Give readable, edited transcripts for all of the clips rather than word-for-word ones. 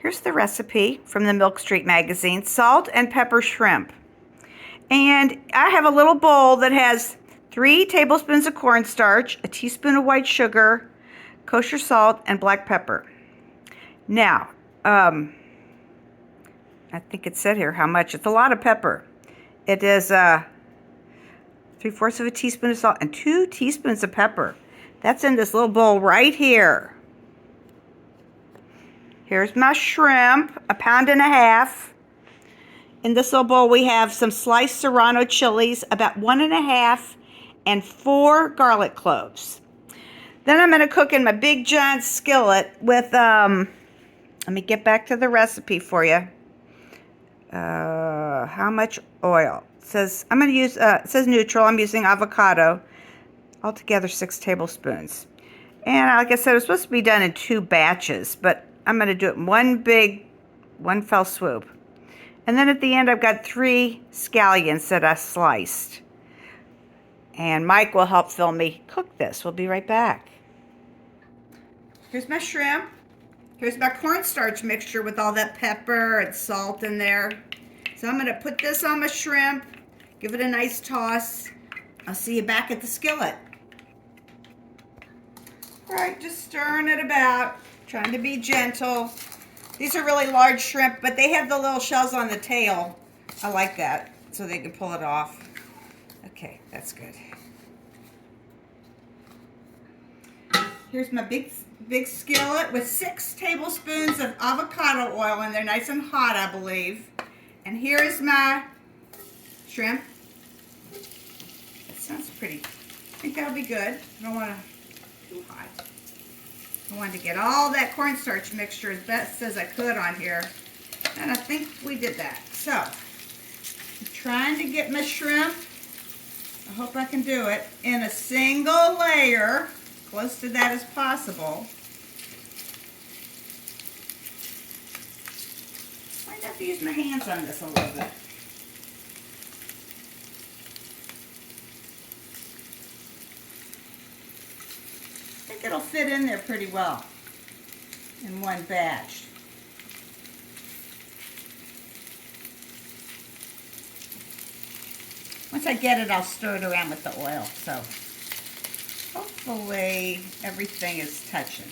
Here's the recipe from the Milk Street magazine: salt and pepper shrimp. And I have a little bowl that has 3 tablespoons of cornstarch, a teaspoon of white sugar, kosher salt, and black pepper. Now, I think it said here how much. It's a lot of pepper. It is 3/4 of a teaspoon of salt and 2 teaspoons of pepper. That's in this little bowl right here. Here's my shrimp, 1.5 pounds. In this little bowl we have some sliced serrano chilies, about 1.5, and 4 garlic cloves. Then I'm going to cook in my big giant skillet with, let me get back to the recipe for you. How much oil? It says, I'm going to use, it says neutral. I'm using avocado. Altogether 6 tablespoons. And like I said, it was supposed to be done in 2 batches, but I'm going to do it in one fell swoop. And then at the end, I've got 3 scallions that I sliced. And Mike will help film me cook this. We'll be right back. Here's my shrimp. Here's my cornstarch mixture with all that pepper and salt in there. So I'm going to put this on my shrimp, give it a nice toss. I'll see you back at the skillet. All right, just stirring it about, trying to be gentle. These are really large shrimp, but they have the little shells on the tail. I like that, so they can pull it off. Okay, that's good. Here's my big skillet with 6 tablespoons of avocado oil in there, nice and hot, I believe. And here is my shrimp. That sounds pretty. I think that'll be good. I don't want to too hot. I wanted to get all that cornstarch mixture as best as I could on here. And I think we did that. So, I'm trying to get my shrimp, I hope I can do it, in a single layer, close to that as possible. Might have to use my hands on this a little bit. I think it'll fit in there pretty well in one batch. Once I get it, I'll stir it around with the oil, so hopefully everything is touching.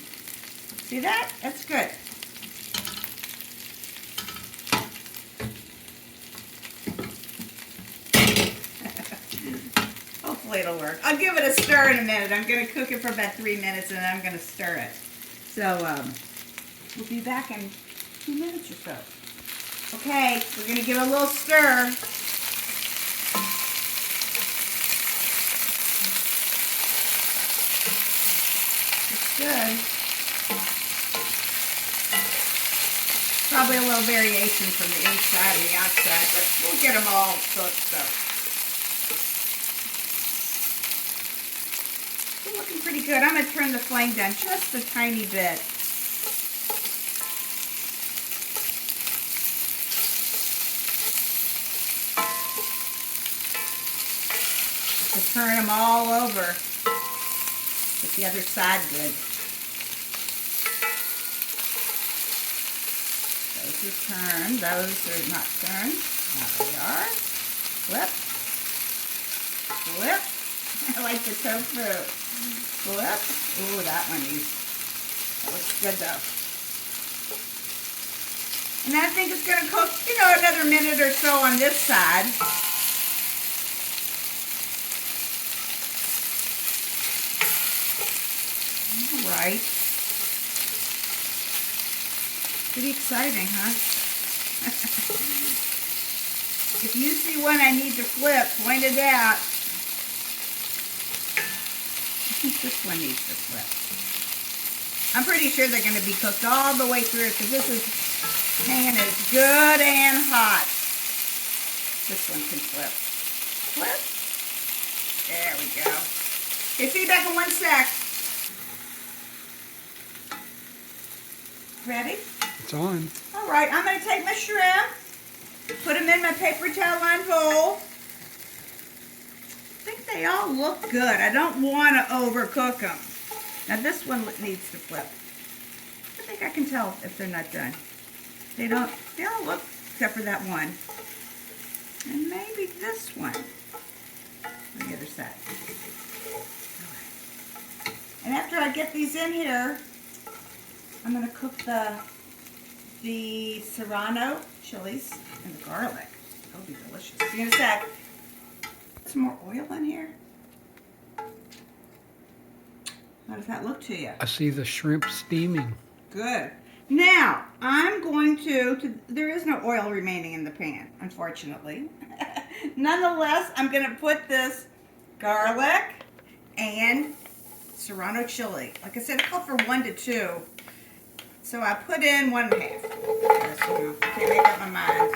See that? That's good. Hopefully it'll work. I'll give it a stir in a minute. I'm going to cook it for about 3 minutes and then I'm going to stir it. So we'll be back in 2 minutes or so. Okay, we're going to give it a little stir. It's good. Probably a little variation from the inside and the outside, but we'll get them all cooked, so. It's looking pretty good. I'm going to turn the flame down just a tiny bit. To turn them all over. Get the other side good. Those are turned. Those are not turned. Now they are. Flip. Flip. I like the tofu. Flip. Ooh, that one that looks good though. And I think it's going to cook, another minute or so on this side. All right. Pretty exciting, huh? If you see one I need to flip, point it out. I think this one needs to flip. I'm pretty sure they're going to be cooked all the way through because this is hanging as good and hot. This one can flip. Flip. There we go. Okay, see you back in 1 sec. Ready? It's on. All right, I'm going to take my shrimp, put them in my paper towel lined bowl. I think they all look good. I don't want to overcook them. Now this one needs to flip. I think I can tell if they're not done. They don't look, except for that one. And maybe this one on the other side. And after I get these in here, I'm going to cook the serrano chilies and the garlic. That'll be delicious. See you in a sec. Some more oil in here. How does that look to you? I see the shrimp steaming. Good. Now, I'm going to there is no oil remaining in the pan, unfortunately. Nonetheless, I'm going to put this garlic and serrano chili. Like I said, I called for 1 to 2. So I put in 1 1/2. Can't make up my mind.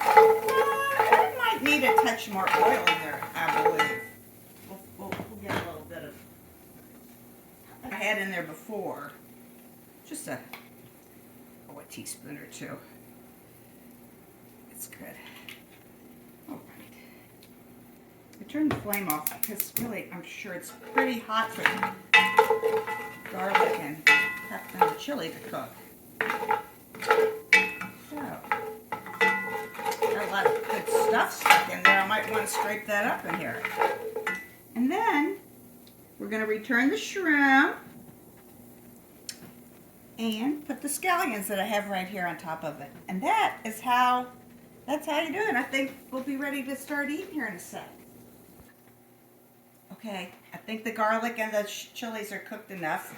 I might need a touch more oil in there, I believe. We'll get a little bit of, I had in there before. Just a teaspoon or 2. It's good. All right. I turned the flame off because really I'm sure it's pretty hot for garlic and the chili to cook. So, got a lot of good stuff stuck in there. I might want to scrape that up in here. And then we're going to return the shrimp and put the scallions that I have right here on top of it. And that's how you do it. I think we'll be ready to start eating here in a sec. Okay, I think the garlic and the chilies are cooked enough.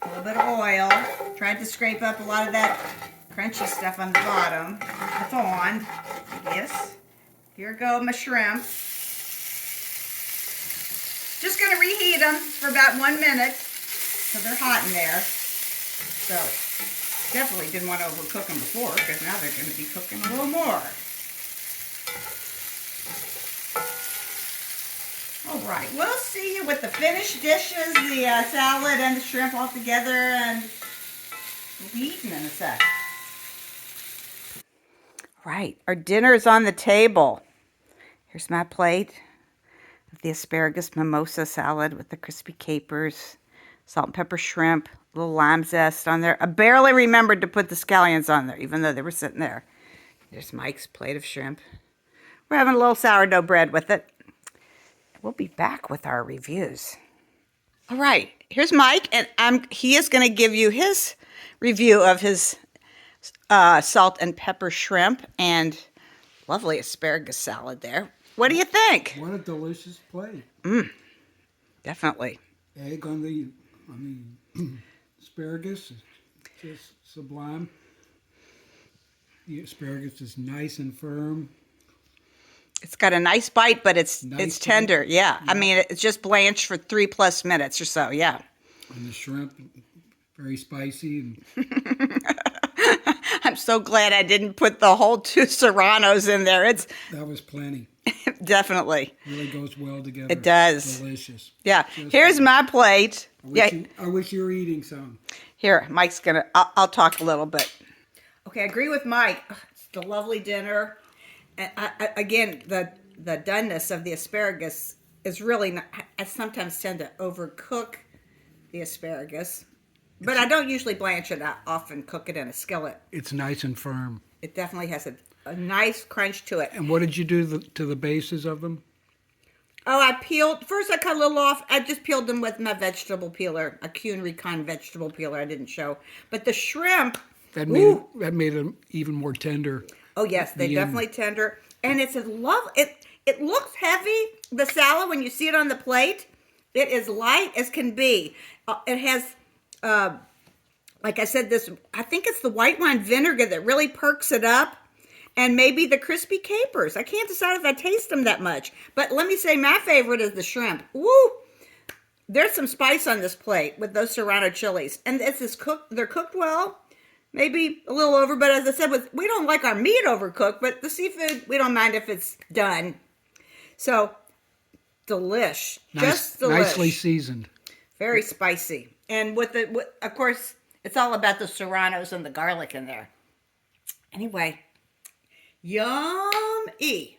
A little bit of oil. Tried to scrape up a lot of that crunchy stuff on the bottom. It's on. Yes. Here go my shrimp. Just going to reheat them for about 1 minute so they're hot in there. So, definitely didn't want to overcook them before because now they're going to be cooking a little more. All right, we'll see you with the finished dishes, the salad and the shrimp all together, and we'll be eating in a sec. Right, our dinner is on the table. Here's my plate of the asparagus mimosa salad with the crispy capers, salt and pepper shrimp, a little lime zest on there. I barely remembered to put the scallions on there, even though they were sitting there. There's Mike's plate of shrimp. We're having a little sourdough bread with it. We'll be back with our reviews. All right, here's Mike, and he is going to give you his review of his salt and pepper shrimp and lovely asparagus salad there. What do you think? What a delicious plate. Definitely. Egg on the asparagus, just sublime. The asparagus is nice and firm. It's got a nice bite, but it's tender. Yeah. I mean, it's just blanched for 3+ minutes or so. Yeah. And the shrimp, very spicy. I'm so glad I didn't put the whole 2 serranos in there. That was plenty. Definitely. Really goes well together. It does. Delicious. Yeah. Here's my plate. I wish you were eating some. Here, Mike's gonna. I'll talk a little bit. Okay, I agree with Mike. It's a lovely dinner. And again, the doneness of the asparagus is really not, I sometimes tend to overcook the asparagus, but I don't usually blanch it. I often cook it in a skillet. It's nice and firm. It definitely has a nice crunch to it. And what did you do to the bases of them? Oh, first I cut a little off. I just peeled them with my vegetable peeler, a Kuhn Recon vegetable peeler I didn't show. But the shrimp, that made them even more tender. Oh yes, they're definitely tender, and it's a it looks heavy. The salad, when you see it on the plate, it is light as can be. It has, like I said, I think it's the white wine vinegar that really perks it up, and maybe the crispy capers. I can't decide if I taste them that much, but let me say my favorite is the shrimp. Woo! There's some spice on this plate with those serrano chilies, and they're cooked well. Maybe a little over, but as I said, we don't like our meat overcooked, but the seafood, we don't mind if it's done. So, delish. Just delish. Nicely seasoned. Very spicy. And of course, it's all about the serranos and the garlic in there. Anyway, yum-y.